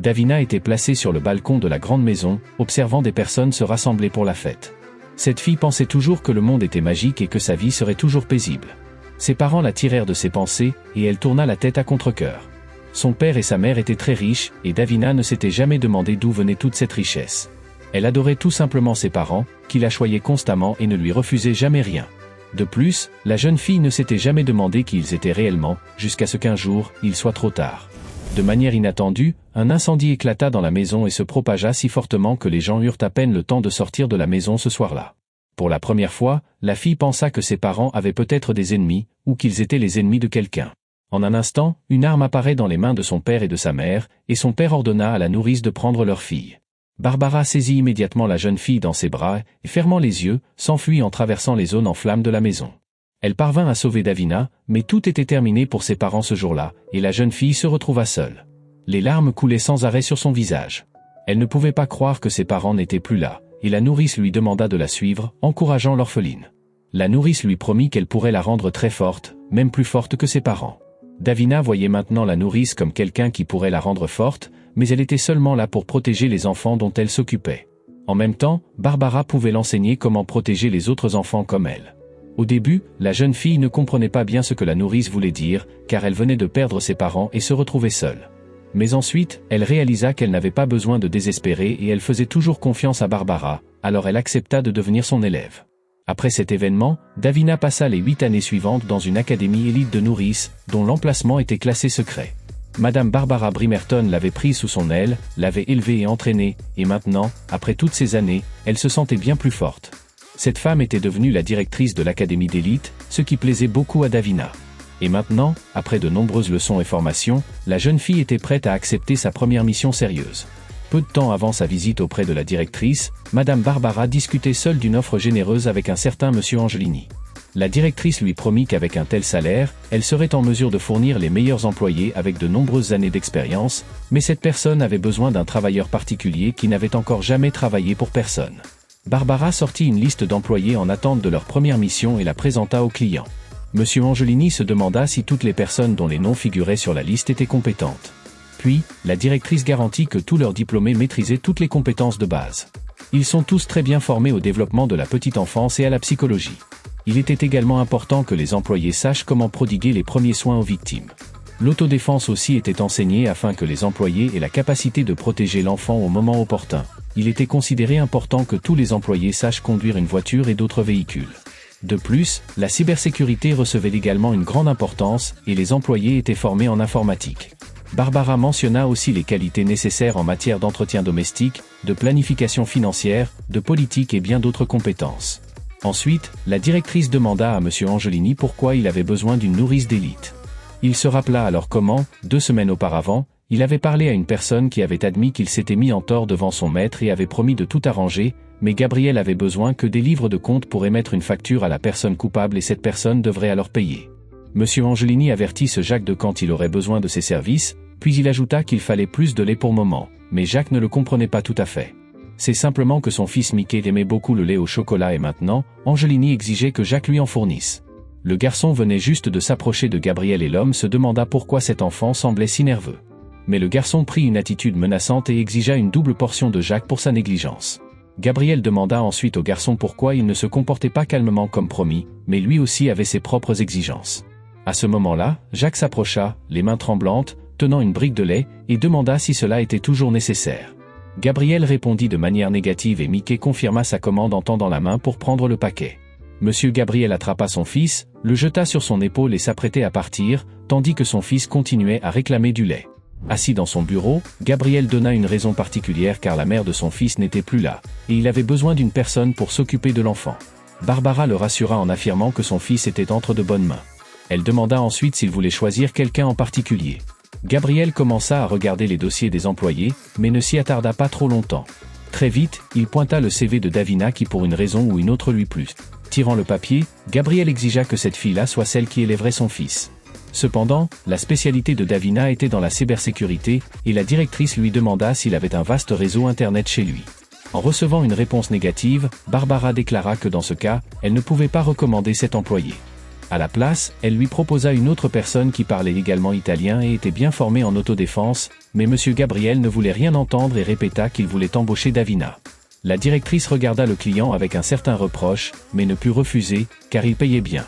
Davina était placée sur le balcon de la grande maison, observant des personnes se rassembler pour la fête. Cette fille pensait toujours que le monde était magique et que sa vie serait toujours paisible. Ses parents la tirèrent de ses pensées, et elle tourna la tête à contre-cœur. Son père et sa mère étaient très riches, et Davina ne s'était jamais demandé d'où venait toute cette richesse. Elle adorait tout simplement ses parents, qui la choyaient constamment et ne lui refusaient jamais rien. De plus, la jeune fille ne s'était jamais demandé qui ils étaient réellement, jusqu'à ce qu'un jour, il soit trop tard. De manière inattendue, un incendie éclata dans la maison et se propagea si fortement que les gens eurent à peine le temps de sortir de la maison ce soir-là. Pour la première fois, la fille pensa que ses parents avaient peut-être des ennemis, ou qu'ils étaient les ennemis de quelqu'un. En un instant, une arme apparaît dans les mains de son père et de sa mère, et son père ordonna à la nourrice de prendre leur fille. Barbara saisit immédiatement la jeune fille dans ses bras et, fermant les yeux, s'enfuit en traversant les zones en flammes de la maison. Elle parvint à sauver Davina, mais tout était terminé pour ses parents ce jour-là, et la jeune fille se retrouva seule. Les larmes coulaient sans arrêt sur son visage. Elle ne pouvait pas croire que ses parents n'étaient plus là, et la nourrice lui demanda de la suivre, encourageant l'orpheline. La nourrice lui promit qu'elle pourrait la rendre très forte, même plus forte que ses parents. Davina voyait maintenant la nourrice comme quelqu'un qui pourrait la rendre forte, mais elle était seulement là pour protéger les enfants dont elle s'occupait. En même temps, Barbara pouvait l'enseigner comment protéger les autres enfants comme elle. Au début, la jeune fille ne comprenait pas bien ce que la nourrice voulait dire, car elle venait de perdre ses parents et se retrouvait seule. Mais ensuite, elle réalisa qu'elle n'avait pas besoin de désespérer et elle faisait toujours confiance à Barbara, alors elle accepta de devenir son élève. Après cet événement, Davina passa les 8 années suivantes dans une académie élite de nourrices, dont l'emplacement était classé secret. Madame Barbara Brimerton l'avait prise sous son aile, l'avait élevée et entraînée, et maintenant, après toutes ces années, elle se sentait bien plus forte. Cette femme était devenue la directrice de l'académie d'élite, ce qui plaisait beaucoup à Davina. Et maintenant, après de nombreuses leçons et formations, la jeune fille était prête à accepter sa première mission sérieuse. Peu de temps avant sa visite auprès de la directrice, Madame Barbara discutait seule d'une offre généreuse avec un certain Monsieur Angelini. La directrice lui promit qu'avec un tel salaire, elle serait en mesure de fournir les meilleurs employés avec de nombreuses années d'expérience, mais cette personne avait besoin d'un travailleur particulier qui n'avait encore jamais travaillé pour personne. Barbara sortit une liste d'employés en attente de leur première mission et la présenta au client. Monsieur Angelini se demanda si toutes les personnes dont les noms figuraient sur la liste étaient compétentes. Puis, la directrice garantit que tous leurs diplômés maîtrisaient toutes les compétences de base. Ils sont tous très bien formés au développement de la petite enfance et à la psychologie. Il était également important que les employés sachent comment prodiguer les premiers soins aux victimes. L'autodéfense aussi était enseignée afin que les employés aient la capacité de protéger l'enfant au moment opportun. Il était considéré important que tous les employés sachent conduire une voiture et d'autres véhicules. De plus, la cybersécurité recevait également une grande importance et les employés étaient formés en informatique. Barbara mentionna aussi les qualités nécessaires en matière d'entretien domestique, de planification financière, de politique et bien d'autres compétences. Ensuite, la directrice demanda à Monsieur Angelini pourquoi il avait besoin d'une nourrice d'élite. Il se rappela alors comment, 2 semaines auparavant, il avait parlé à une personne qui avait admis qu'il s'était mis en tort devant son maître et avait promis de tout arranger, mais Gabriel avait besoin que des livres de compte pour émettre une facture à la personne coupable et cette personne devrait alors payer. Monsieur Angelini avertit ce Jacques de quand il aurait besoin de ses services, puis il ajouta qu'il fallait plus de lait pour moment, mais Jacques ne le comprenait pas tout à fait. C'est simplement que son fils Mickey aimait beaucoup le lait au chocolat et maintenant, Angelini exigeait que Jacques lui en fournisse. Le garçon venait juste de s'approcher de Gabriel et l'homme se demanda pourquoi cet enfant semblait si nerveux. Mais le garçon prit une attitude menaçante et exigea une double portion de Jacques pour sa négligence. Gabriel demanda ensuite au garçon pourquoi il ne se comportait pas calmement comme promis, mais lui aussi avait ses propres exigences. À ce moment-là, Jacques s'approcha, les mains tremblantes, tenant une brique de lait, et demanda si cela était toujours nécessaire. Gabriel répondit de manière négative et Mickey confirma sa commande en tendant la main pour prendre le paquet. Monsieur Gabriel attrapa son fils, le jeta sur son épaule et s'apprêtait à partir, tandis que son fils continuait à réclamer du lait. Assis dans son bureau, Gabriel donna une raison particulière car la mère de son fils n'était plus là, et il avait besoin d'une personne pour s'occuper de l'enfant. Barbara le rassura en affirmant que son fils était entre de bonnes mains. Elle demanda ensuite s'il voulait choisir quelqu'un en particulier. Gabriel commença à regarder les dossiers des employés, mais ne s'y attarda pas trop longtemps. Très vite, il pointa le CV de Davina qui pour une raison ou une autre lui plut. Tirant le papier, Gabriel exigea que cette fille-là soit celle qui élèverait son fils. Cependant, la spécialité de Davina était dans la cybersécurité, et la directrice lui demanda s'il avait un vaste réseau internet chez lui. En recevant une réponse négative, Barbara déclara que dans ce cas, elle ne pouvait pas recommander cet employé. À la place, elle lui proposa une autre personne qui parlait également italien et était bien formée en autodéfense, mais M. Gabriel ne voulait rien entendre et répéta qu'il voulait embaucher Davina. La directrice regarda le client avec un certain reproche, mais ne put refuser, car il payait bien.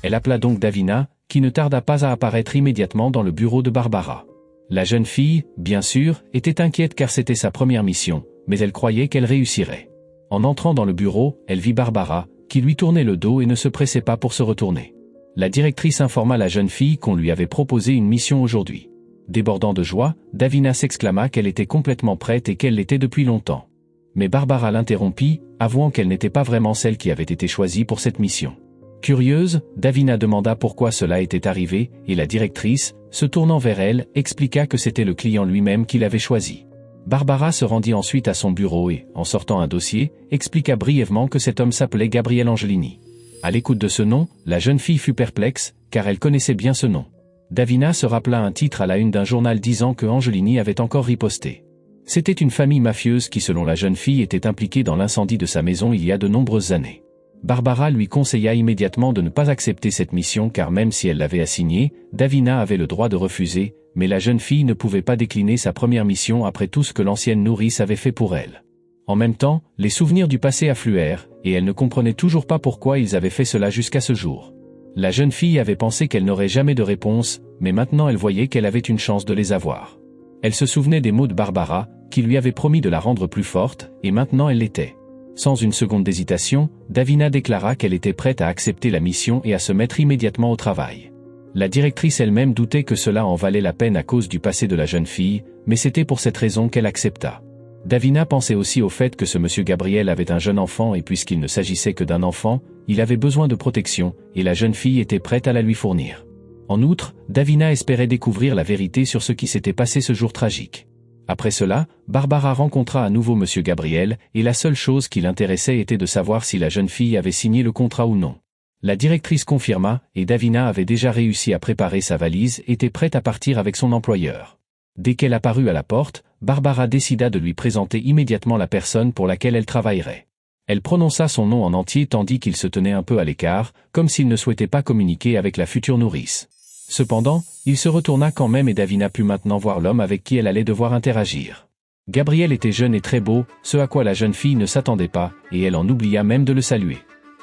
Elle appela donc Davina, qui ne tarda pas à apparaître immédiatement dans le bureau de Barbara. La jeune fille, bien sûr, était inquiète car c'était sa première mission, mais elle croyait qu'elle réussirait. En entrant dans le bureau, elle vit Barbara, qui lui tournait le dos et ne se pressait pas pour se retourner. La directrice informa la jeune fille qu'on lui avait proposé une mission aujourd'hui. Débordant de joie, Davina s'exclama qu'elle était complètement prête et qu'elle l'était depuis longtemps. Mais Barbara l'interrompit, avouant qu'elle n'était pas vraiment celle qui avait été choisie pour cette mission. Curieuse, Davina demanda pourquoi cela était arrivé, et la directrice, se tournant vers elle, expliqua que c'était le client lui-même qui l'avait choisi. Barbara se rendit ensuite à son bureau et, en sortant un dossier, expliqua brièvement que cet homme s'appelait Gabriel Angelini. À l'écoute de ce nom, la jeune fille fut perplexe, car elle connaissait bien ce nom. Davina se rappela un titre à la une d'un journal disant que Angelini avait encore riposté. C'était une famille mafieuse qui, selon la jeune fille, était impliquée dans l'incendie de sa maison il y a de nombreuses années. Barbara lui conseilla immédiatement de ne pas accepter cette mission car même si elle l'avait assignée, Davina avait le droit de refuser, mais la jeune fille ne pouvait pas décliner sa première mission après tout ce que l'ancienne nourrice avait fait pour elle. En même temps, les souvenirs du passé affluèrent, et elle ne comprenait toujours pas pourquoi ils avaient fait cela jusqu'à ce jour. La jeune fille avait pensé qu'elle n'aurait jamais de réponse, mais maintenant elle voyait qu'elle avait une chance de les avoir. Elle se souvenait des mots de Barbara, qui lui avait promis de la rendre plus forte, et maintenant elle l'était. Sans une seconde d'hésitation, Davina déclara qu'elle était prête à accepter la mission et à se mettre immédiatement au travail. La directrice elle-même doutait que cela en valait la peine à cause du passé de la jeune fille, mais c'était pour cette raison qu'elle accepta. Davina pensait aussi au fait que ce monsieur Gabriel avait un jeune enfant et puisqu'il ne s'agissait que d'un enfant, il avait besoin de protection, et la jeune fille était prête à la lui fournir. En outre, Davina espérait découvrir la vérité sur ce qui s'était passé ce jour tragique. Après cela, Barbara rencontra à nouveau monsieur Gabriel, et la seule chose qui l'intéressait était de savoir si la jeune fille avait signé le contrat ou non. La directrice confirma, et Davina avait déjà réussi à préparer sa valise et était prête à partir avec son employeur. Dès qu'elle apparut à la porte, Barbara décida de lui présenter immédiatement la personne pour laquelle elle travaillerait. Elle prononça son nom en entier tandis qu'il se tenait un peu à l'écart, comme s'il ne souhaitait pas communiquer avec la future nourrice. Cependant, il se retourna quand même et Davina put maintenant voir l'homme avec qui elle allait devoir interagir. Gabriel était jeune et très beau, ce à quoi la jeune fille ne s'attendait pas, et elle en oublia même de le saluer.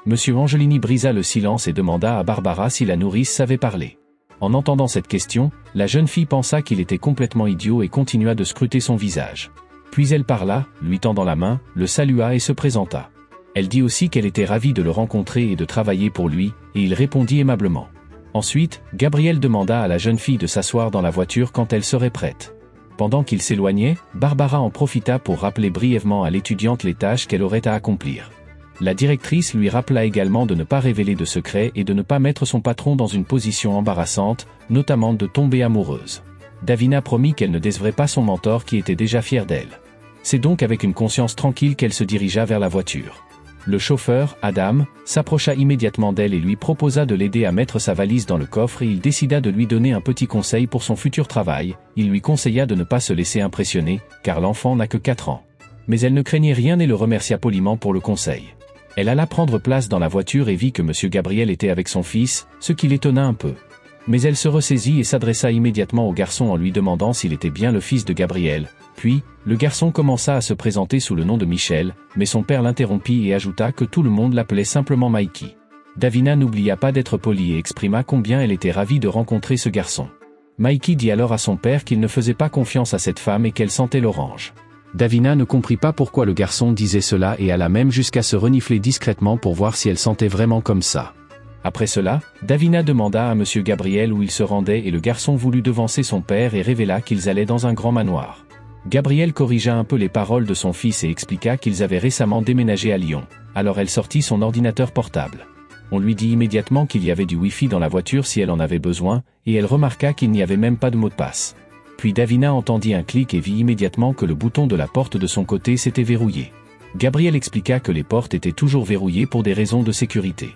Monsieur Angelini brisa le silence et demanda à Barbara si la nourrice savait parler. En entendant cette question, la jeune fille pensa qu'il était complètement idiot et continua de scruter son visage. Puis elle parla, lui tendant la main, le salua et se présenta. Elle dit aussi qu'elle était ravie de le rencontrer et de travailler pour lui, et il répondit aimablement. Ensuite, Gabriel demanda à la jeune fille de s'asseoir dans la voiture quand elle serait prête. Pendant qu'il s'éloignait, Barbara en profita pour rappeler brièvement à l'étudiante les tâches qu'elle aurait à accomplir. La directrice lui rappela également de ne pas révéler de secrets et de ne pas mettre son patron dans une position embarrassante, notamment de tomber amoureuse. Davina promit qu'elle ne décevrait pas son mentor qui était déjà fier d'elle. C'est donc avec une conscience tranquille qu'elle se dirigea vers la voiture. Le chauffeur, Adam, s'approcha immédiatement d'elle et lui proposa de l'aider à mettre sa valise dans le coffre et il décida de lui donner un petit conseil pour son futur travail. Il lui conseilla de ne pas se laisser impressionner, car l'enfant n'a que 4 ans. Mais elle ne craignait rien et le remercia poliment pour le conseil. Elle alla prendre place dans la voiture et vit que M. Gabriel était avec son fils, ce qui l'étonna un peu. Mais elle se ressaisit et s'adressa immédiatement au garçon en lui demandant s'il était bien le fils de Gabriel. Puis, le garçon commença à se présenter sous le nom de Michel, mais son père l'interrompit et ajouta que tout le monde l'appelait simplement Mikey. Davina n'oublia pas d'être polie et exprima combien elle était ravie de rencontrer ce garçon. Mikey dit alors à son père qu'il ne faisait pas confiance à cette femme et qu'elle sentait l'orange. Davina ne comprit pas pourquoi le garçon disait cela et alla même jusqu'à se renifler discrètement pour voir si elle sentait vraiment comme ça. Après cela, Davina demanda à M. Gabriel où il se rendait et le garçon voulut devancer son père et révéla qu'ils allaient dans un grand manoir. Gabriel corrigea un peu les paroles de son fils et expliqua qu'ils avaient récemment déménagé à Lyon. Alors elle sortit son ordinateur portable. On lui dit immédiatement qu'il y avait du Wi-Fi dans la voiture si elle en avait besoin, et elle remarqua qu'il n'y avait même pas de mot de passe. Puis Davina entendit un clic et vit immédiatement que le bouton de la porte de son côté s'était verrouillé. Gabriel expliqua que les portes étaient toujours verrouillées pour des raisons de sécurité.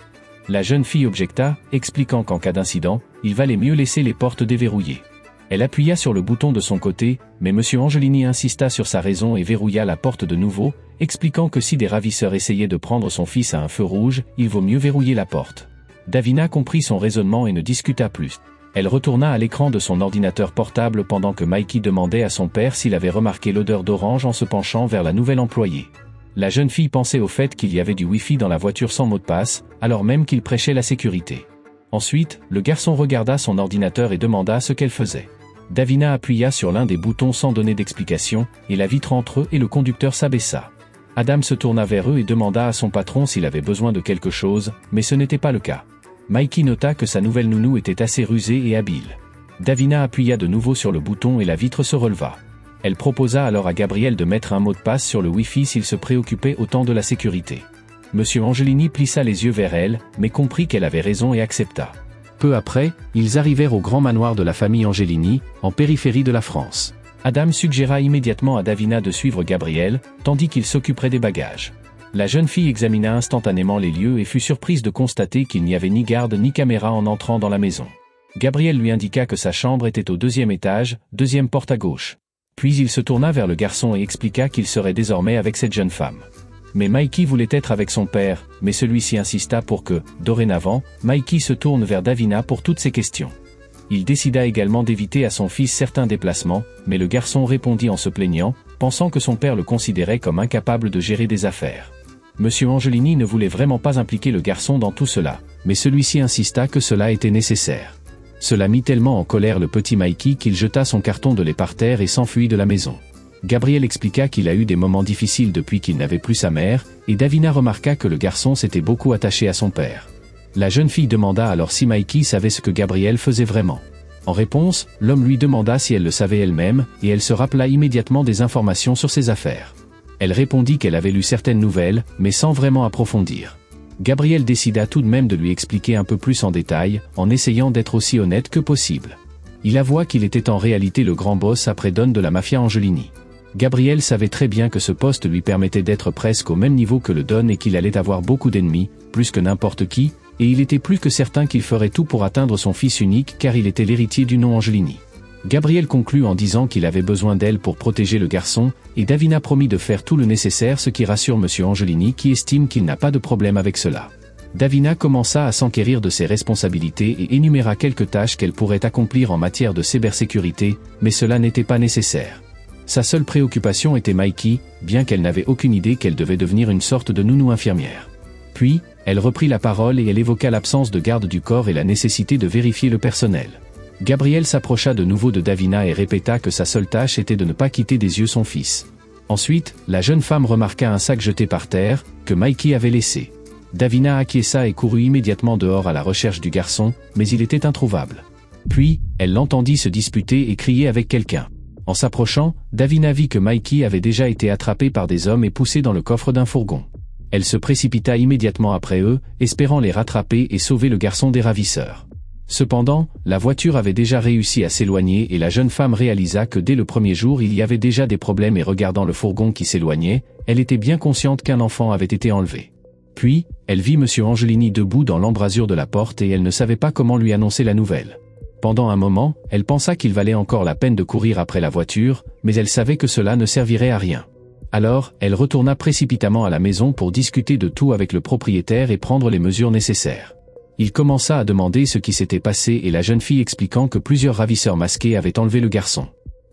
La jeune fille objecta, expliquant qu'en cas d'incident, il valait mieux laisser les portes déverrouillées. Elle appuya sur le bouton de son côté, mais M. Angelini insista sur sa raison et verrouilla la porte de nouveau, expliquant que si des ravisseurs essayaient de prendre son fils à un feu rouge, il vaut mieux verrouiller la porte. Davina comprit son raisonnement et ne discuta plus. Elle retourna à l'écran de son ordinateur portable pendant que Mikey demandait à son père s'il avait remarqué l'odeur d'orange en se penchant vers la nouvelle employée. La jeune fille pensait au fait qu'il y avait du Wi-Fi dans la voiture sans mot de passe, alors même qu'il prêchait la sécurité. Ensuite, le garçon regarda son ordinateur et demanda ce qu'elle faisait. Davina appuya sur l'un des boutons sans donner d'explication, et la vitre entre eux et le conducteur s'abaissa. Adam se tourna vers eux et demanda à son patron s'il avait besoin de quelque chose, mais ce n'était pas le cas. Mikey nota que sa nouvelle nounou était assez rusée et habile. Davina appuya de nouveau sur le bouton et la vitre se releva. Elle proposa alors à Gabriel de mettre un mot de passe sur le Wi-Fi s'il se préoccupait autant de la sécurité. Monsieur Angelini plissa les yeux vers elle, mais comprit qu'elle avait raison et accepta. Peu après, ils arrivèrent au grand manoir de la famille Angelini, en périphérie de la France. Adam suggéra immédiatement à Davina de suivre Gabriel, tandis qu'il s'occuperait des bagages. La jeune fille examina instantanément les lieux et fut surprise de constater qu'il n'y avait ni garde ni caméra en entrant dans la maison. Gabriel lui indiqua que sa chambre était au 2e étage, 2e porte à gauche. Puis il se tourna vers le garçon et expliqua qu'il serait désormais avec cette jeune femme. Mais Mikey voulait être avec son père, mais celui-ci insista pour que, dorénavant, Mikey se tourne vers Davina pour toutes ces questions. Il décida également d'éviter à son fils certains déplacements, mais le garçon répondit en se plaignant, pensant que son père le considérait comme incapable de gérer des affaires. Monsieur Angelini ne voulait vraiment pas impliquer le garçon dans tout cela, mais celui-ci insista que cela était nécessaire. Cela mit tellement en colère le petit Mikey qu'il jeta son carton de lait par terre et s'enfuit de la maison. Gabriel expliqua qu'il a eu des moments difficiles depuis qu'il n'avait plus sa mère, et Davina remarqua que le garçon s'était beaucoup attaché à son père. La jeune fille demanda alors si Mikey savait ce que Gabriel faisait vraiment. En réponse, l'homme lui demanda si elle le savait elle-même, et elle se rappela immédiatement des informations sur ses affaires. Elle répondit qu'elle avait lu certaines nouvelles, mais sans vraiment approfondir. Gabriel décida tout de même de lui expliquer un peu plus en détail, en essayant d'être aussi honnête que possible. Il avoua qu'il était en réalité le grand boss après Don de la mafia Angelini. Gabriel savait très bien que ce poste lui permettait d'être presque au même niveau que le Don et qu'il allait avoir beaucoup d'ennemis, plus que n'importe qui, et il était plus que certain qu'il ferait tout pour atteindre son fils unique car il était l'héritier du nom Angelini. Gabriel conclut en disant qu'il avait besoin d'elle pour protéger le garçon, et Davina promit de faire tout le nécessaire, ce qui rassure monsieur Angelini qui estime qu'il n'a pas de problème avec cela. Davina commença à s'enquérir de ses responsabilités et énuméra quelques tâches qu'elle pourrait accomplir en matière de cybersécurité, mais cela n'était pas nécessaire. Sa seule préoccupation était Mikey, bien qu'elle n'avait aucune idée qu'elle devait devenir une sorte de nounou infirmière. Puis, elle reprit la parole et elle évoqua l'absence de garde du corps et la nécessité de vérifier le personnel. Gabriel s'approcha de nouveau de Davina et répéta que sa seule tâche était de ne pas quitter des yeux son fils. Ensuite, la jeune femme remarqua un sac jeté par terre, que Mikey avait laissé. Davina acquiesça et courut immédiatement dehors à la recherche du garçon, mais il était introuvable. Puis, elle l'entendit se disputer et crier avec quelqu'un. En s'approchant, Davina vit que Mikey avait déjà été attrapé par des hommes et poussé dans le coffre d'un fourgon. Elle se précipita immédiatement après eux, espérant les rattraper et sauver le garçon des ravisseurs. Cependant, la voiture avait déjà réussi à s'éloigner et la jeune femme réalisa que dès le premier jour il y avait déjà des problèmes et regardant le fourgon qui s'éloignait, elle était bien consciente qu'un enfant avait été enlevé. Puis, elle vit monsieur Angelini debout dans l'embrasure de la porte et elle ne savait pas comment lui annoncer la nouvelle. Pendant un moment, elle pensa qu'il valait encore la peine de courir après la voiture, mais elle savait que cela ne servirait à rien. Alors, elle retourna précipitamment à la maison pour discuter de tout avec le propriétaire et prendre les mesures nécessaires. Il commença à demander ce qui s'était passé et la jeune fille expliquant que plusieurs ravisseurs masqués avaient enlevé le garçon.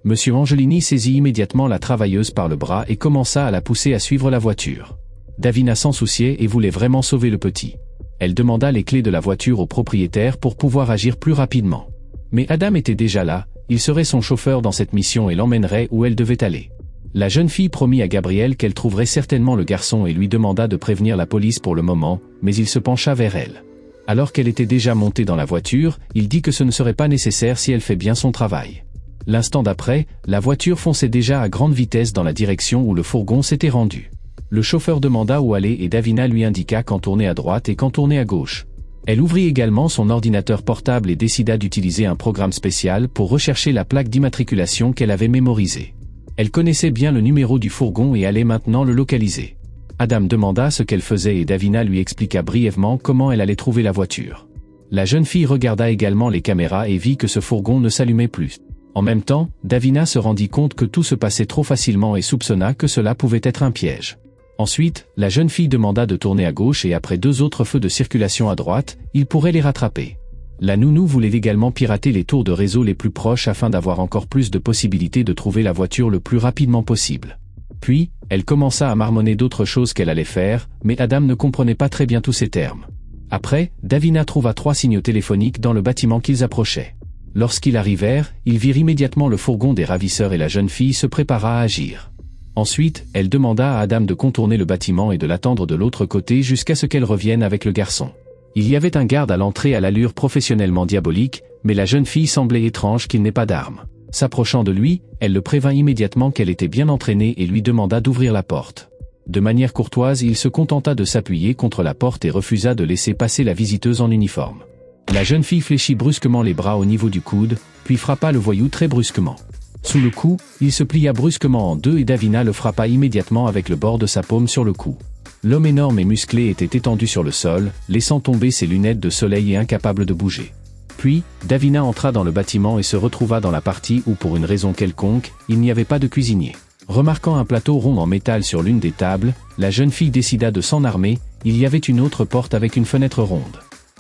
Monsieur Angelini saisit immédiatement la travailleuse par le bras et commença à la pousser à suivre la voiture. Davina s'en souciait et voulait vraiment sauver le petit. Elle demanda les clés de la voiture au propriétaire pour pouvoir agir plus rapidement. Mais Adam était déjà là, il serait son chauffeur dans cette mission et l'emmènerait où elle devait aller. La jeune fille promit à Gabriel qu'elle trouverait certainement le garçon et lui demanda de prévenir la police pour le moment, mais il se pencha vers elle. Alors qu'elle était déjà montée dans la voiture, il dit que ce ne serait pas nécessaire si elle fait bien son travail. L'instant d'après, la voiture fonçait déjà à grande vitesse dans la direction où le fourgon s'était rendu. Le chauffeur demanda où aller et Davina lui indiqua quand tourner à droite et quand tourner à gauche. Elle ouvrit également son ordinateur portable et décida d'utiliser un programme spécial pour rechercher la plaque d'immatriculation qu'elle avait mémorisée. Elle connaissait bien le numéro du fourgon et allait maintenant le localiser. Adam demanda ce qu'elle faisait et Davina lui expliqua brièvement comment elle allait trouver la voiture. La jeune fille regarda également les caméras et vit que ce fourgon ne s'allumait plus. En même temps, Davina se rendit compte que tout se passait trop facilement et soupçonna que cela pouvait être un piège. Ensuite, la jeune fille demanda de tourner à gauche et après 2 autres feux de circulation à droite, il pourrait les rattraper. La nounou voulait également pirater les tours de réseau les plus proches afin d'avoir encore plus de possibilités de trouver la voiture le plus rapidement possible. Puis, elle commença à marmonner d'autres choses qu'elle allait faire, mais Adam ne comprenait pas très bien tous ces termes. Après, Davina trouva 3 signaux téléphoniques dans le bâtiment qu'ils approchaient. Lorsqu'ils arrivèrent, ils virent immédiatement le fourgon des ravisseurs et la jeune fille se prépara à agir. Ensuite, elle demanda à Adam de contourner le bâtiment et de l'attendre de l'autre côté jusqu'à ce qu'elle revienne avec le garçon. Il y avait un garde à l'entrée à l'allure professionnellement diabolique, mais la jeune fille semblait étrange qu'il n'ait pas d'arme. S'approchant de lui, elle le prévint immédiatement qu'elle était bien entraînée et lui demanda d'ouvrir la porte. De manière courtoise, il se contenta de s'appuyer contre la porte et refusa de laisser passer la visiteuse en uniforme. La jeune fille fléchit brusquement les bras au niveau du coude, puis frappa le voyou très brusquement. Sous le coup, il se plia brusquement en 2 et Davina le frappa immédiatement avec le bord de sa paume sur le cou. L'homme énorme et musclé était étendu sur le sol, laissant tomber ses lunettes de soleil et incapable de bouger. Puis, Davina entra dans le bâtiment et se retrouva dans la partie où pour une raison quelconque, il n'y avait pas de cuisinier. Remarquant un plateau rond en métal sur l'une des tables, la jeune fille décida de s'en armer, il y avait une autre porte avec une fenêtre ronde.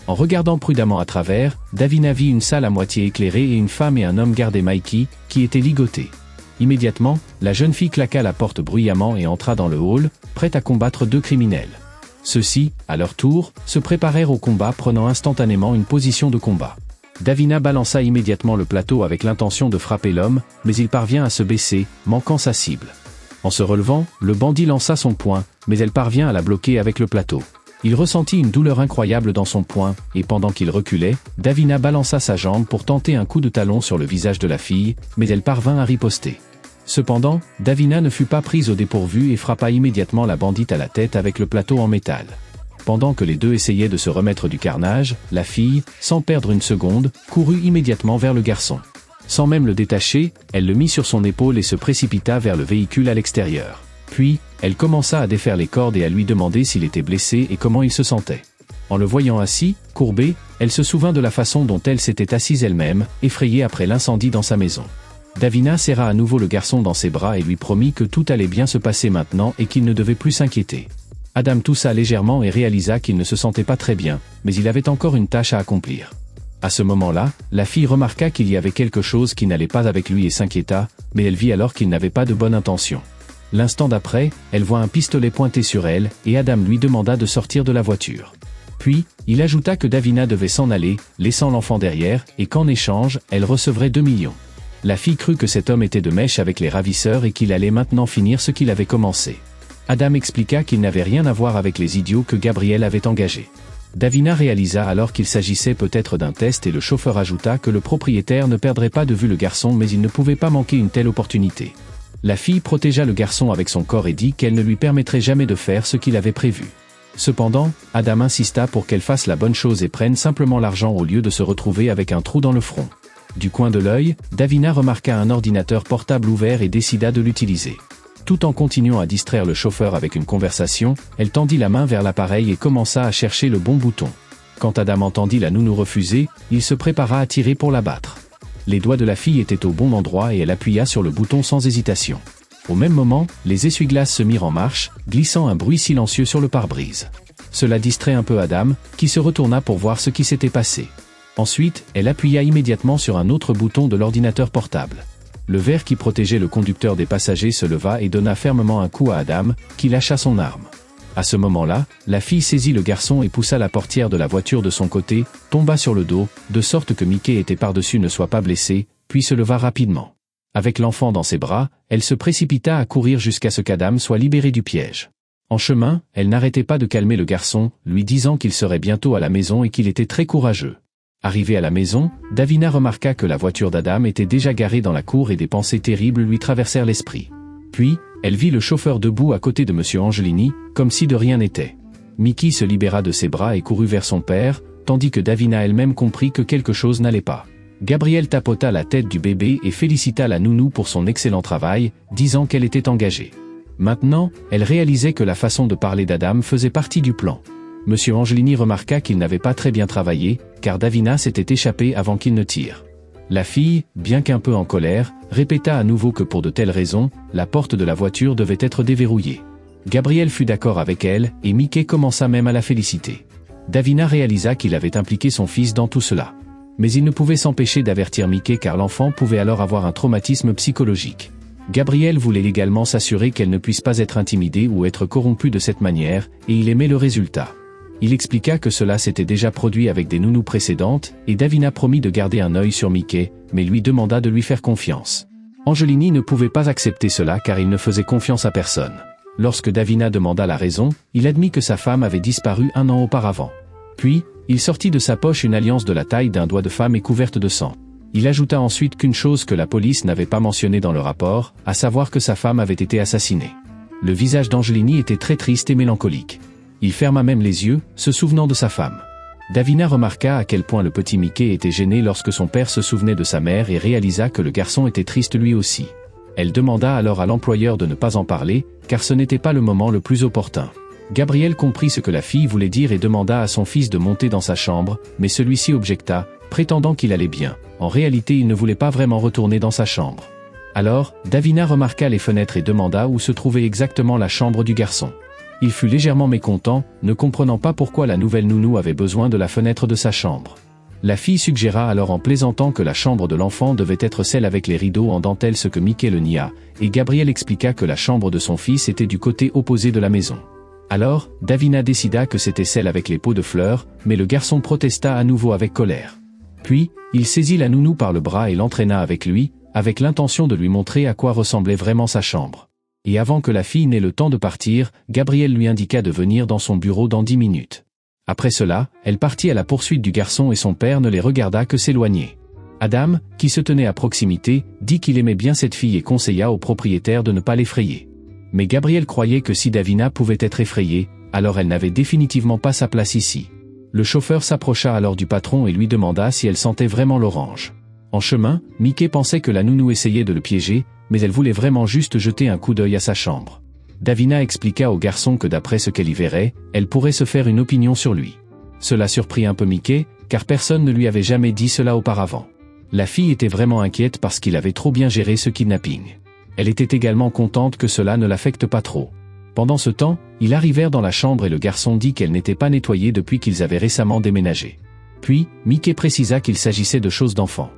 En regardant prudemment à travers, Davina vit une salle à moitié éclairée et une femme et un homme gardaient Mikey, qui était ligoté. Immédiatement, la jeune fille claqua la porte bruyamment et entra dans le hall, prête à combattre 2 criminels. Ceux-ci, à leur tour, se préparèrent au combat prenant instantanément une position de combat. Davina balança immédiatement le plateau avec l'intention de frapper l'homme, mais il parvient à se baisser, manquant sa cible. En se relevant, le bandit lança son poing, mais elle parvient à la bloquer avec le plateau. Il ressentit une douleur incroyable dans son poing, et pendant qu'il reculait, Davina balança sa jambe pour tenter un coup de talon sur le visage de la fille, mais elle parvint à riposter. Cependant, Davina ne fut pas prise au dépourvu et frappa immédiatement la bandite à la tête avec le plateau en métal. Pendant que les 2 essayaient de se remettre du carnage, la fille, sans perdre une seconde, courut immédiatement vers le garçon. Sans même le détacher, elle le mit sur son épaule et se précipita vers le véhicule à l'extérieur. Puis, elle commença à défaire les cordes et à lui demander s'il était blessé et comment il se sentait. En le voyant assis, courbé, elle se souvint de la façon dont elle s'était assise elle-même, effrayée après l'incendie dans sa maison. Davina serra à nouveau le garçon dans ses bras et lui promit que tout allait bien se passer maintenant et qu'il ne devait plus s'inquiéter. Adam toussa légèrement et réalisa qu'il ne se sentait pas très bien, mais il avait encore une tâche à accomplir. À ce moment-là, la fille remarqua qu'il y avait quelque chose qui n'allait pas avec lui et s'inquiéta, mais elle vit alors qu'il n'avait pas de bonne intention. L'instant d'après, elle voit un pistolet pointé sur elle, et Adam lui demanda de sortir de la voiture. Puis, il ajouta que Davina devait s'en aller, laissant l'enfant derrière, et qu'en échange, elle recevrait 2 millions. La fille crut que cet homme était de mèche avec les ravisseurs et qu'il allait maintenant finir ce qu'il avait commencé. Adam expliqua qu'il n'avait rien à voir avec les idiots que Gabriel avait engagés. Davina réalisa alors qu'il s'agissait peut-être d'un test et le chauffeur ajouta que le propriétaire ne perdrait pas de vue le garçon mais il ne pouvait pas manquer une telle opportunité. La fille protégea le garçon avec son corps et dit qu'elle ne lui permettrait jamais de faire ce qu'il avait prévu. Cependant, Adam insista pour qu'elle fasse la bonne chose et prenne simplement l'argent au lieu de se retrouver avec un trou dans le front. Du coin de l'œil, Davina remarqua un ordinateur portable ouvert et décida de l'utiliser. Tout en continuant à distraire le chauffeur avec une conversation, elle tendit la main vers l'appareil et commença à chercher le bon bouton. Quand Adam entendit la nounou refuser, il se prépara à tirer pour la battre. Les doigts de la fille étaient au bon endroit et elle appuya sur le bouton sans hésitation. Au même moment, les essuie-glaces se mirent en marche, glissant un bruit silencieux sur le pare-brise. Cela distrait un peu Adam, qui se retourna pour voir ce qui s'était passé. Ensuite, elle appuya immédiatement sur un autre bouton de l'ordinateur portable. Le verre qui protégeait le conducteur des passagers se leva et donna fermement un coup à Adam, qui lâcha son arme. À ce moment-là, la fille saisit le garçon et poussa la portière de la voiture de son côté, tomba sur le dos, de sorte que Mickey était par-dessus ne soit pas blessé, puis se leva rapidement. Avec l'enfant dans ses bras, elle se précipita à courir jusqu'à ce qu'Adam soit libéré du piège. En chemin, elle n'arrêtait pas de calmer le garçon, lui disant qu'il serait bientôt à la maison et qu'il était très courageux. Arrivée à la maison, Davina remarqua que la voiture d'Adam était déjà garée dans la cour et des pensées terribles lui traversèrent l'esprit. Puis, elle vit le chauffeur debout à côté de M. Angelini, comme si de rien n'était. Mickey se libéra de ses bras et courut vers son père, tandis que Davina elle-même comprit que quelque chose n'allait pas. Gabriel tapota la tête du bébé et félicita la nounou pour son excellent travail, disant qu'elle était engagée. Maintenant, elle réalisait que la façon de parler d'Adam faisait partie du plan. M. Angelini remarqua qu'il n'avait pas très bien travaillé, car Davina s'était échappée avant qu'il ne tire. La fille, bien qu'un peu en colère, répéta à nouveau que pour de telles raisons, la porte de la voiture devait être déverrouillée. Gabrielle fut d'accord avec elle, et Mickey commença même à la féliciter. Davina réalisa qu'il avait impliqué son fils dans tout cela. Mais il ne pouvait s'empêcher d'avertir Mickey car l'enfant pouvait alors avoir un traumatisme psychologique. Gabrielle voulait également s'assurer qu'elle ne puisse pas être intimidée ou être corrompue de cette manière, et il aimait le résultat. Il expliqua que cela s'était déjà produit avec des nounous précédentes, et Davina promit de garder un œil sur Mickey, mais lui demanda de lui faire confiance. Angelini ne pouvait pas accepter cela car il ne faisait confiance à personne. Lorsque Davina demanda la raison, il admit que sa femme avait disparu 1 an auparavant. Puis, il sortit de sa poche une alliance de la taille d'un doigt de femme et couverte de sang. Il ajouta ensuite qu'une chose que la police n'avait pas mentionnée dans le rapport, à savoir que sa femme avait été assassinée. Le visage d'Angelini était très triste et mélancolique. Il ferma même les yeux, se souvenant de sa femme. Davina remarqua à quel point le petit Mickey était gêné lorsque son père se souvenait de sa mère et réalisa que le garçon était triste lui aussi. Elle demanda alors à l'employeur de ne pas en parler, car ce n'était pas le moment le plus opportun. Gabrielle comprit ce que la fille voulait dire et demanda à son fils de monter dans sa chambre, mais celui-ci objecta, prétendant qu'il allait bien. En réalité, il ne voulait pas vraiment retourner dans sa chambre. Alors, Davina remarqua les fenêtres et demanda où se trouvait exactement la chambre du garçon. Il fut légèrement mécontent, ne comprenant pas pourquoi la nouvelle nounou avait besoin de la fenêtre de sa chambre. La fille suggéra alors en plaisantant que la chambre de l'enfant devait être celle avec les rideaux en dentelle, ce que Mickey le nia, et Gabrielle expliqua que la chambre de son fils était du côté opposé de la maison. Alors, Davina décida que c'était celle avec les pots de fleurs, mais le garçon protesta à nouveau avec colère. Puis, il saisit la nounou par le bras et l'entraîna avec lui, avec l'intention de lui montrer à quoi ressemblait vraiment sa chambre. Et avant que la fille n'ait le temps de partir, Gabrielle lui indiqua de venir dans son bureau dans 10 minutes. Après cela, elle partit à la poursuite du garçon et son père ne les regarda que s'éloigner. Adam, qui se tenait à proximité, dit qu'il aimait bien cette fille et conseilla au propriétaire de ne pas l'effrayer. Mais Gabrielle croyait que si Davina pouvait être effrayée, alors elle n'avait définitivement pas sa place ici. Le chauffeur s'approcha alors du patron et lui demanda si elle sentait vraiment l'orange. En chemin, Mickey pensait que la nounou essayait de le piéger, mais elle voulait vraiment juste jeter un coup d'œil à sa chambre. Davina expliqua au garçon que d'après ce qu'elle y verrait, elle pourrait se faire une opinion sur lui. Cela surprit un peu Mickey, car personne ne lui avait jamais dit cela auparavant. La fille était vraiment inquiète parce qu'il avait trop bien géré ce kidnapping. Elle était également contente que cela ne l'affecte pas trop. Pendant ce temps, ils arrivèrent dans la chambre et le garçon dit qu'elle n'était pas nettoyée depuis qu'ils avaient récemment déménagé. Puis, Mickey précisa qu'il s'agissait de choses d'enfant.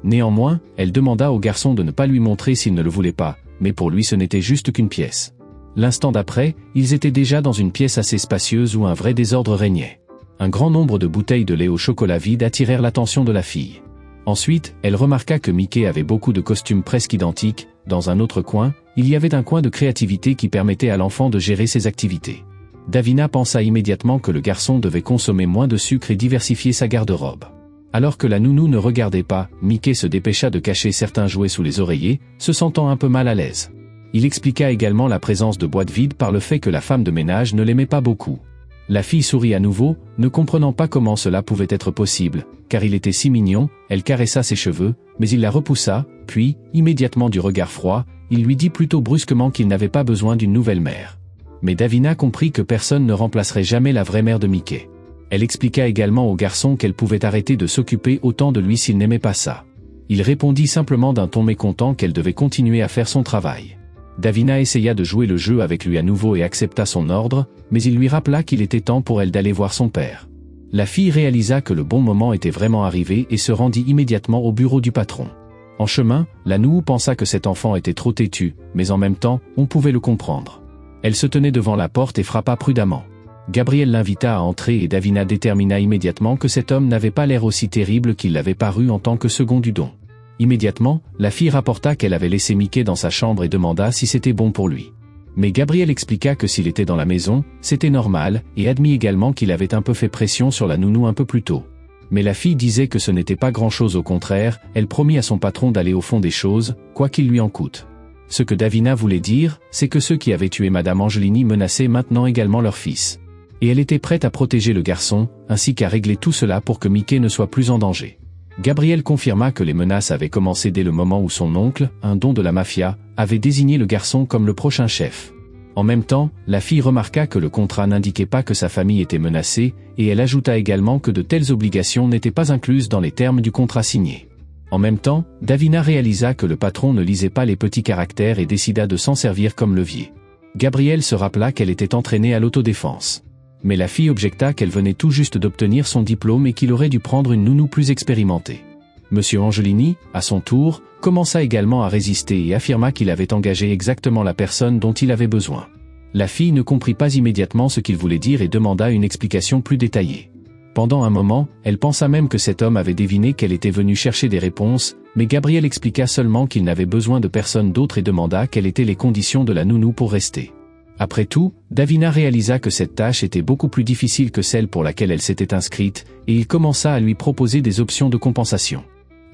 Néanmoins, elle demanda au garçon de ne pas lui montrer s'il ne le voulait pas, mais pour lui ce n'était juste qu'une pièce. L'instant d'après, ils étaient déjà dans une pièce assez spacieuse où un vrai désordre régnait. Un grand nombre de bouteilles de lait au chocolat vide attirèrent l'attention de la fille. Ensuite, elle remarqua que Mickey avait beaucoup de costumes presque identiques. Dans un autre coin, il y avait un coin de créativité qui permettait à l'enfant de gérer ses activités. Davina pensa immédiatement que le garçon devait consommer moins de sucre et diversifier sa garde-robe. Alors que la nounou ne regardait pas, Mickey se dépêcha de cacher certains jouets sous les oreillers, se sentant un peu mal à l'aise. Il expliqua également la présence de boîtes vides par le fait que la femme de ménage ne l'aimait pas beaucoup. La fille sourit à nouveau, ne comprenant pas comment cela pouvait être possible, car il était si mignon. Elle caressa ses cheveux, mais il la repoussa, puis, immédiatement du regard froid, il lui dit plutôt brusquement qu'il n'avait pas besoin d'une nouvelle mère. Mais Davina comprit que personne ne remplacerait jamais la vraie mère de Mickey. Elle expliqua également au garçon qu'elle pouvait arrêter de s'occuper autant de lui s'il n'aimait pas ça. Il répondit simplement d'un ton mécontent qu'elle devait continuer à faire son travail. Davina essaya de jouer le jeu avec lui à nouveau et accepta son ordre, mais il lui rappela qu'il était temps pour elle d'aller voir son père. La fille réalisa que le bon moment était vraiment arrivé et se rendit immédiatement au bureau du patron. En chemin, la nounou pensa que cet enfant était trop têtu, mais en même temps, on pouvait le comprendre. Elle se tenait devant la porte et frappa prudemment. Gabrielle l'invita à entrer et Davina détermina immédiatement que cet homme n'avait pas l'air aussi terrible qu'il l'avait paru en tant que second du don. Immédiatement, la fille rapporta qu'elle avait laissé Mickey dans sa chambre et demanda si c'était bon pour lui. Mais Gabrielle expliqua que s'il était dans la maison, c'était normal, et admit également qu'il avait un peu fait pression sur la nounou un peu plus tôt. Mais la fille disait que ce n'était pas grand-chose, au contraire, elle promit à son patron d'aller au fond des choses, quoi qu'il lui en coûte. Ce que Davina voulait dire, c'est que ceux qui avaient tué Madame Angelini menaçaient maintenant également leur fils. Et elle était prête à protéger le garçon, ainsi qu'à régler tout cela pour que Mickey ne soit plus en danger. Gabrielle confirma que les menaces avaient commencé dès le moment où son oncle, un don de la mafia, avait désigné le garçon comme le prochain chef. En même temps, la fille remarqua que le contrat n'indiquait pas que sa famille était menacée, et elle ajouta également que de telles obligations n'étaient pas incluses dans les termes du contrat signé. En même temps, Davina réalisa que le patron ne lisait pas les petits caractères et décida de s'en servir comme levier. Gabrielle se rappela qu'elle était entraînée à l'autodéfense. Mais la fille objecta qu'elle venait tout juste d'obtenir son diplôme et qu'il aurait dû prendre une nounou plus expérimentée. Monsieur Angelini, à son tour, commença également à résister et affirma qu'il avait engagé exactement la personne dont il avait besoin. La fille ne comprit pas immédiatement ce qu'il voulait dire et demanda une explication plus détaillée. Pendant un moment, elle pensa même que cet homme avait deviné qu'elle était venue chercher des réponses, mais Gabrielle expliqua seulement qu'il n'avait besoin de personne d'autre et demanda quelles étaient les conditions de la nounou pour rester. Après tout, Davina réalisa que cette tâche était beaucoup plus difficile que celle pour laquelle elle s'était inscrite, et il commença à lui proposer des options de compensation.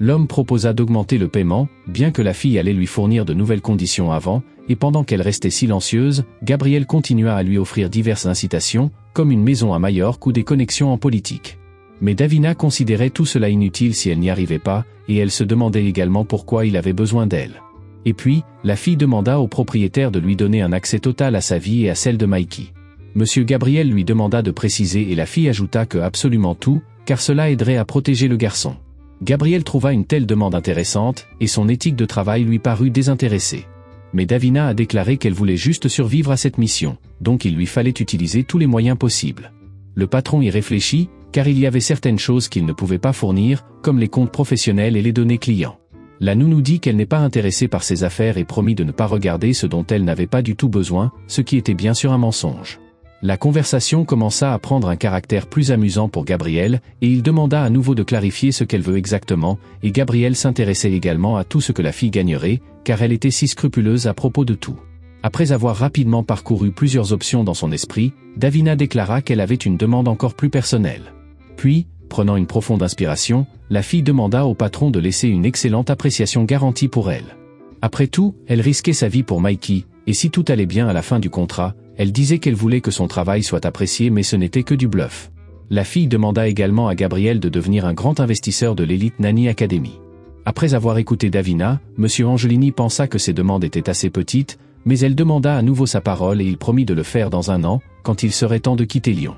L'homme proposa d'augmenter le paiement, bien que la fille allait lui fournir de nouvelles conditions avant, et pendant qu'elle restait silencieuse, Gabrielle continua à lui offrir diverses incitations, comme une maison à Majorque ou des connexions en politique. Mais Davina considérait tout cela inutile si elle n'y arrivait pas, et elle se demandait également pourquoi il avait besoin d'elle. Et puis, la fille demanda au propriétaire de lui donner un accès total à sa vie et à celle de Mikey. Monsieur Gabriel lui demanda de préciser et la fille ajouta que absolument tout, car cela aiderait à protéger le garçon. Gabriel trouva une telle demande intéressante, et son éthique de travail lui parut désintéressée. Mais Davina a déclaré qu'elle voulait juste survivre à cette mission, donc il lui fallait utiliser tous les moyens possibles. Le patron y réfléchit, car il y avait certaines choses qu'il ne pouvait pas fournir, comme les comptes professionnels et les données clients. La nounou dit qu'elle n'est pas intéressée par ses affaires et promit de ne pas regarder ce dont elle n'avait pas du tout besoin, ce qui était bien sûr un mensonge. La conversation commença à prendre un caractère plus amusant pour Gabriel, et il demanda à nouveau de clarifier ce qu'elle veut exactement, et Gabriel s'intéressait également à tout ce que la fille gagnerait, car elle était si scrupuleuse à propos de tout. Après avoir rapidement parcouru plusieurs options dans son esprit, Davina déclara qu'elle avait une demande encore plus personnelle. Puis, prenant une profonde inspiration, la fille demanda au patron de laisser une excellente appréciation garantie pour elle. Après tout, elle risquait sa vie pour Mikey, et si tout allait bien à la fin du contrat, elle disait qu'elle voulait que son travail soit apprécié mais ce n'était que du bluff. La fille demanda également à Gabriel de devenir un grand investisseur de l'Elite Nanny Academy. Après avoir écouté Davina, Monsieur Angelini pensa que ses demandes étaient assez petites, mais elle demanda à nouveau sa parole et il promit de le faire dans un an, quand il serait temps de quitter Lyon.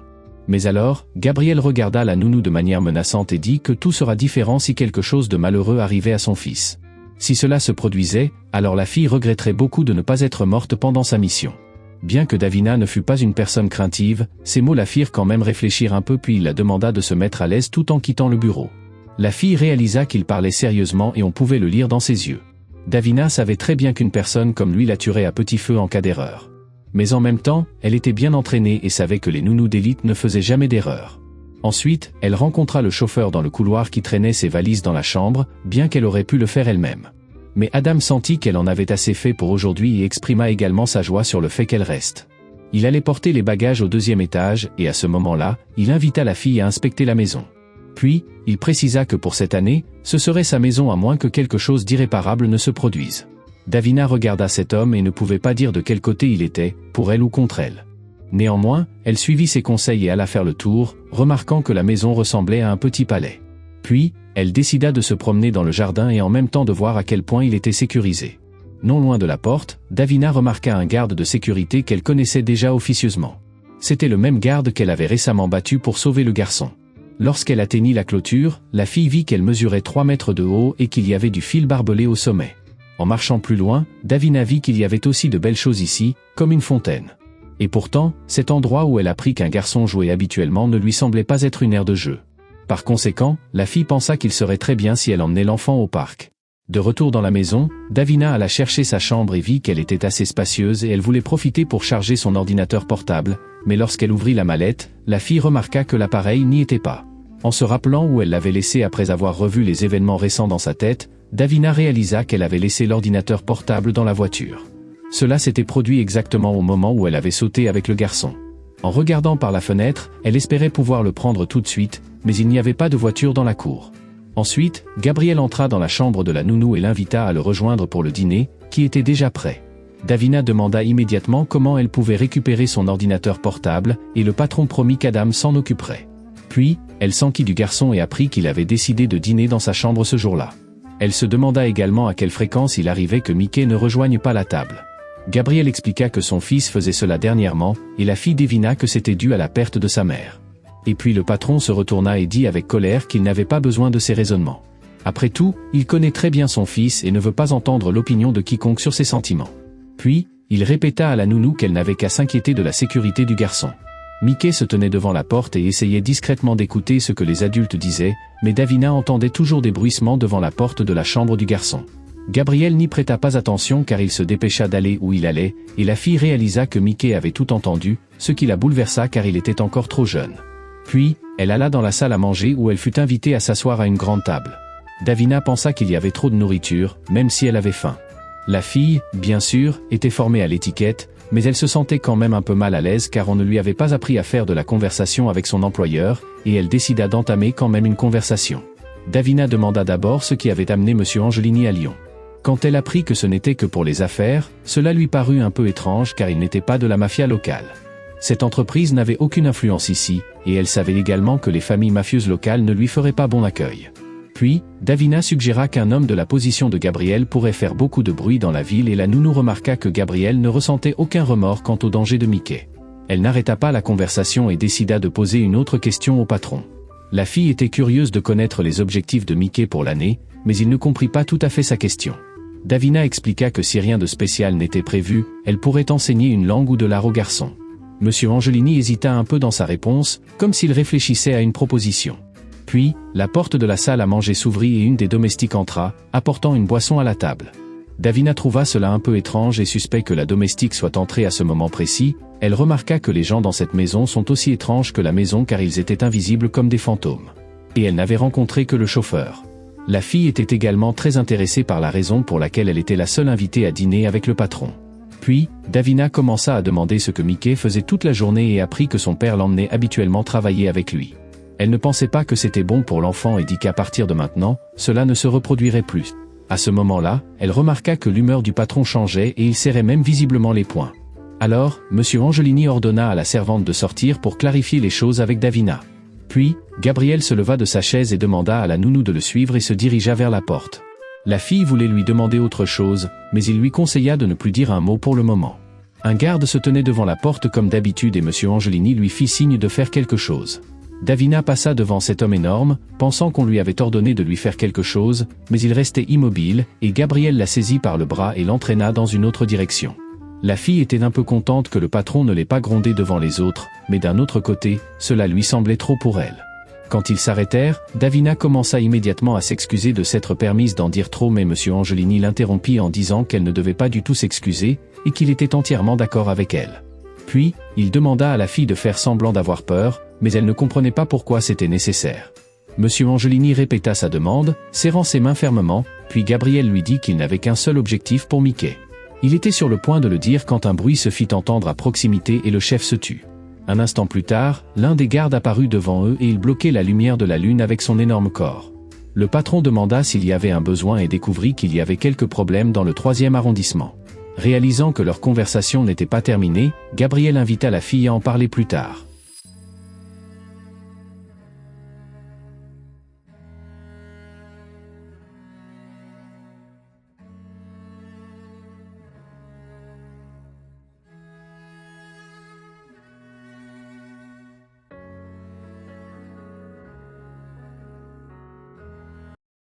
Mais alors, Gabriel regarda la nounou de manière menaçante et dit que tout sera différent si quelque chose de malheureux arrivait à son fils. Si cela se produisait, alors la fille regretterait beaucoup de ne pas être morte pendant sa mission. Bien que Davina ne fût pas une personne craintive, ces mots la firent quand même réfléchir un peu puis il la demanda de se mettre à l'aise tout en quittant le bureau. La fille réalisa qu'il parlait sérieusement et on pouvait le lire dans ses yeux. Davina savait très bien qu'une personne comme lui la tuerait à petit feu en cas d'erreur. Mais en même temps, elle était bien entraînée et savait que les nounous d'élite ne faisaient jamais d'erreur. Ensuite, elle rencontra le chauffeur dans le couloir qui traînait ses valises dans la chambre, bien qu'elle aurait pu le faire elle-même. Mais Adam sentit qu'elle en avait assez fait pour aujourd'hui et exprima également sa joie sur le fait qu'elle reste. Il allait porter les bagages au 2e étage et à ce moment-là, il invita la fille à inspecter la maison. Puis, il précisa que pour cette année, ce serait sa maison à moins que quelque chose d'irréparable ne se produise. Davina regarda cet homme et ne pouvait pas dire de quel côté il était, pour elle ou contre elle. Néanmoins, elle suivit ses conseils et alla faire le tour, remarquant que la maison ressemblait à un petit palais. Puis, elle décida de se promener dans le jardin et en même temps de voir à quel point il était sécurisé. Non loin de la porte, Davina remarqua un garde de sécurité qu'elle connaissait déjà officieusement. C'était le même garde qu'elle avait récemment battu pour sauver le garçon. Lorsqu'elle atteignit la clôture, la fille vit qu'elle mesurait 3 mètres de haut et qu'il y avait du fil barbelé au sommet. En marchant plus loin, Davina vit qu'il y avait aussi de belles choses ici, comme une fontaine. Et pourtant, cet endroit où elle apprit qu'un garçon jouait habituellement ne lui semblait pas être une aire de jeu. Par conséquent, la fille pensa qu'il serait très bien si elle emmenait l'enfant au parc. De retour dans la maison, Davina alla chercher sa chambre et vit qu'elle était assez spacieuse et elle voulait profiter pour charger son ordinateur portable, mais lorsqu'elle ouvrit la mallette, la fille remarqua que l'appareil n'y était pas. En se rappelant où elle l'avait laissé après avoir revu les événements récents dans sa tête, Davina réalisa qu'elle avait laissé l'ordinateur portable dans la voiture. Cela s'était produit exactement au moment où elle avait sauté avec le garçon. En regardant par la fenêtre, elle espérait pouvoir le prendre tout de suite, mais il n'y avait pas de voiture dans la cour. Ensuite, Gabriel entra dans la chambre de la nounou et l'invita à le rejoindre pour le dîner, qui était déjà prêt. Davina demanda immédiatement comment elle pouvait récupérer son ordinateur portable, et le patron promit qu'Adam s'en occuperait. Puis, elle s'enquit du garçon et apprit qu'il avait décidé de dîner dans sa chambre ce jour-là. Elle se demanda également à quelle fréquence il arrivait que Mickey ne rejoigne pas la table. Gabriel expliqua que son fils faisait cela dernièrement, et la fille devina que c'était dû à la perte de sa mère. Et puis le patron se retourna et dit avec colère qu'il n'avait pas besoin de ses raisonnements. Après tout, il connaît très bien son fils et ne veut pas entendre l'opinion de quiconque sur ses sentiments. Puis, Il répéta à la nounou qu'elle n'avait qu'à s'inquiéter de la sécurité du garçon. Mickey se tenait devant la porte et essayait discrètement d'écouter ce que les adultes disaient, mais Davina entendait toujours des bruissements devant la porte de la chambre du garçon. Gabriel n'y prêta pas attention car il se dépêcha d'aller où il allait, et la fille réalisa que Mickey avait tout entendu, ce qui la bouleversa car il était encore trop jeune. Puis, elle alla dans la salle à manger où elle fut invitée à s'asseoir à une grande table. Davina pensa qu'il y avait trop de nourriture, même si elle avait faim. La fille, bien sûr, était formée à l'étiquette, mais elle se sentait quand même un peu mal à l'aise car on ne lui avait pas appris à faire de la conversation avec son employeur, et elle décida d'entamer quand même une conversation. Davina demanda d'abord ce qui avait amené M. Angelini à Lyon. Quand elle apprit que ce n'était que pour les affaires, cela lui parut un peu étrange car il n'était pas de la mafia locale. Cette entreprise n'avait aucune influence ici, et elle savait également que les familles mafieuses locales ne lui feraient pas bon accueil. Puis, Davina suggéra qu'un homme de la position de Gabriel pourrait faire beaucoup de bruit dans la ville et la nounou remarqua que Gabriel ne ressentait aucun remords quant au danger de Mickey. Elle n'arrêta pas la conversation et décida de poser une autre question au patron. La fille était curieuse de connaître les objectifs de Mickey pour l'année, mais il ne comprit pas tout à fait sa question. Davina expliqua que si rien de spécial n'était prévu, elle pourrait enseigner une langue ou de l'art au garçon. Monsieur Angelini hésita un peu dans sa réponse, comme s'il réfléchissait à une proposition. Puis, la porte de la salle à manger s'ouvrit et une des domestiques entra, apportant une boisson à la table. Davina trouva cela un peu étrange et suspect que la domestique soit entrée à ce moment précis. Elle remarqua que les gens dans cette maison sont aussi étranges que la maison car ils étaient invisibles comme des fantômes. Et elle n'avait rencontré que le chauffeur. La fille était également très intéressée par la raison pour laquelle elle était la seule invitée à dîner avec le patron. Puis, Davina commença à demander ce que Mickey faisait toute la journée et apprit que son père l'emmenait habituellement travailler avec lui. Elle ne pensait pas que c'était bon pour l'enfant et dit qu'à partir de maintenant, cela ne se reproduirait plus. À ce moment-là, elle remarqua que l'humeur du patron changeait et il serrait même visiblement les poings. Alors, M. Angelini ordonna à la servante de sortir pour clarifier les choses avec Davina. Puis, Gabriel se leva de sa chaise et demanda à la nounou de le suivre et se dirigea vers la porte. La fille voulait lui demander autre chose, mais il lui conseilla de ne plus dire un mot pour le moment. Un garde se tenait devant la porte comme d'habitude et M. Angelini lui fit signe de faire quelque chose. Davina passa devant cet homme énorme, pensant qu'on lui avait ordonné de lui faire quelque chose, mais il restait immobile, et Gabriel la saisit par le bras et l'entraîna dans une autre direction. La fille était un peu contente que le patron ne l'ait pas grondé devant les autres, mais d'un autre côté, cela lui semblait trop pour elle. Quand ils s'arrêtèrent, Davina commença immédiatement à s'excuser de s'être permise d'en dire trop mais M. Angelini l'interrompit en disant qu'elle ne devait pas du tout s'excuser, et qu'il était entièrement d'accord avec elle. Puis, il demanda à la fille de faire semblant d'avoir peur, mais elle ne comprenait pas pourquoi c'était nécessaire. M. Angelini répéta sa demande, serrant ses mains fermement, puis Gabriel lui dit qu'il n'avait qu'un seul objectif pour Mickey. Il était sur le point de le dire quand un bruit se fit entendre à proximité et le chef se tut. Un instant plus tard, l'un des gardes apparut devant eux et il bloquait la lumière de la lune avec son énorme corps. Le patron demanda s'il y avait un besoin et découvrit qu'il y avait quelques problèmes dans le 3e arrondissement. Réalisant que leur conversation n'était pas terminée, Gabriel invita la fille à en parler plus tard.